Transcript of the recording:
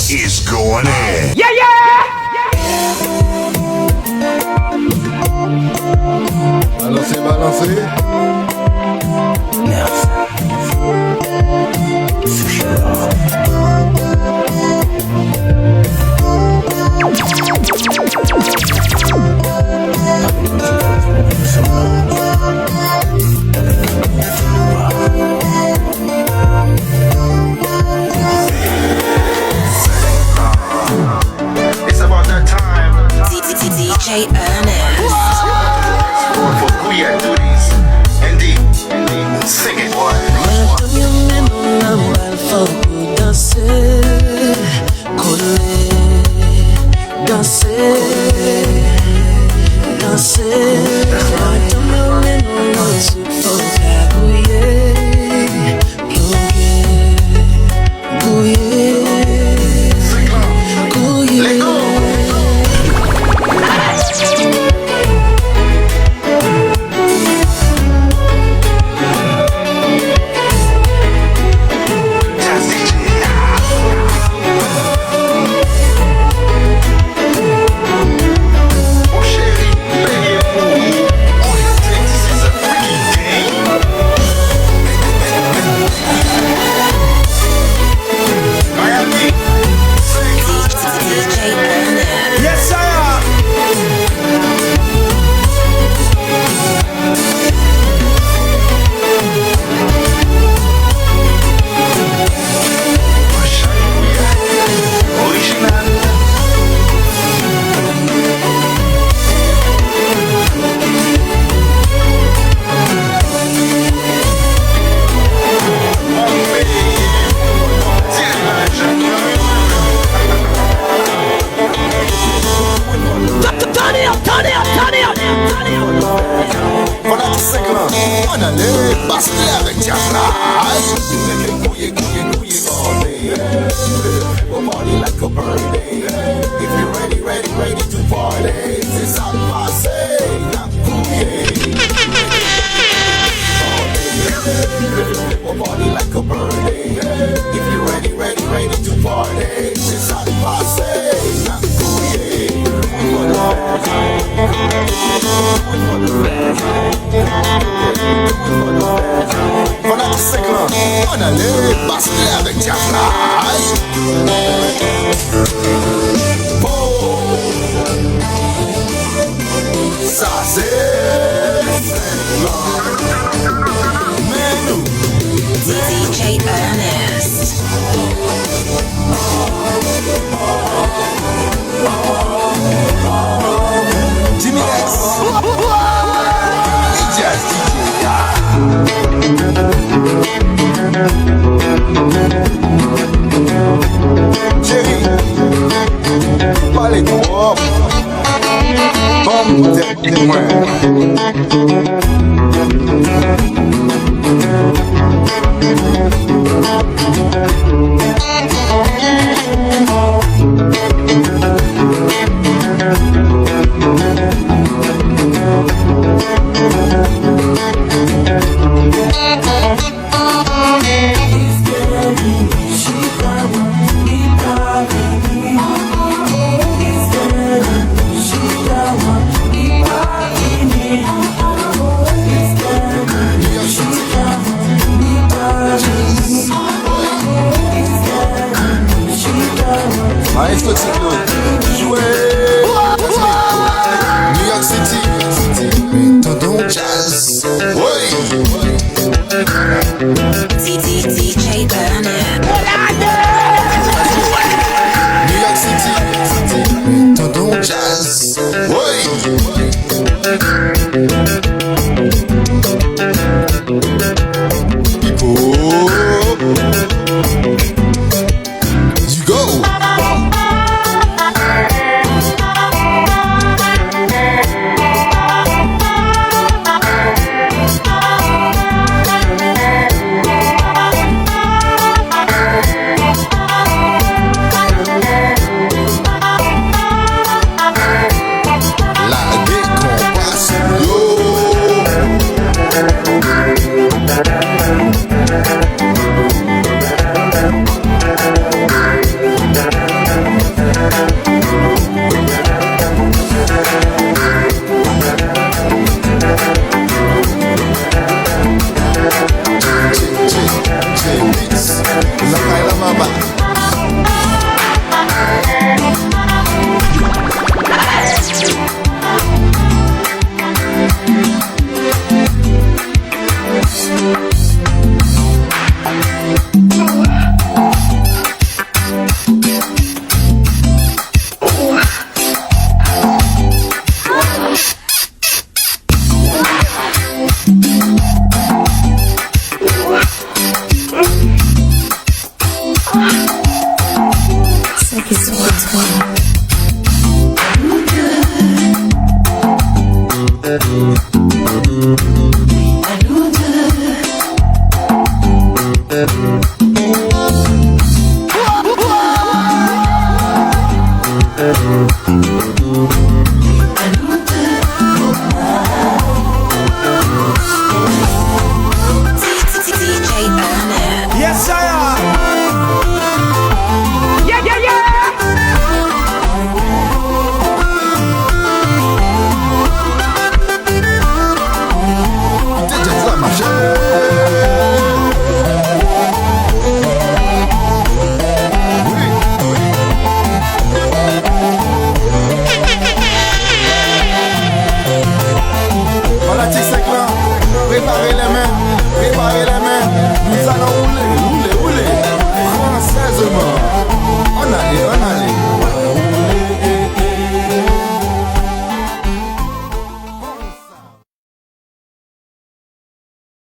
is going in. Yeah, yeah! Balancez, balancez. Merci. It's about that time DJ Ernest. for queer duties. Indeed, sing it, boy. Let go. That's DJ. Oh, chérie, payez-vous. All it takes is a freaking game. Miami, sing. DJ Ernest. Yes, sir. Original. Voilà tout ça comment on allait passer avec Jazz. Couillé, all day. We'll party like a birthday. If you're ready, ready to party, c'est ça le passé. We'll party like a birthday. If you're ready to party, c'est ça le passé. Voilà tout ça comment on allait passer avec Jazz. Ça c'est mais nous DJ Ernest. Jimmy X Jazz DJ Chérie, parlez trop. Bon, t'es moi. Maestro Ticlo, jouez. New York City, Tendon Jazz. Oui. DJ Ernest. New York City, Tendon Jazz. Oui. People, you go. Ernest.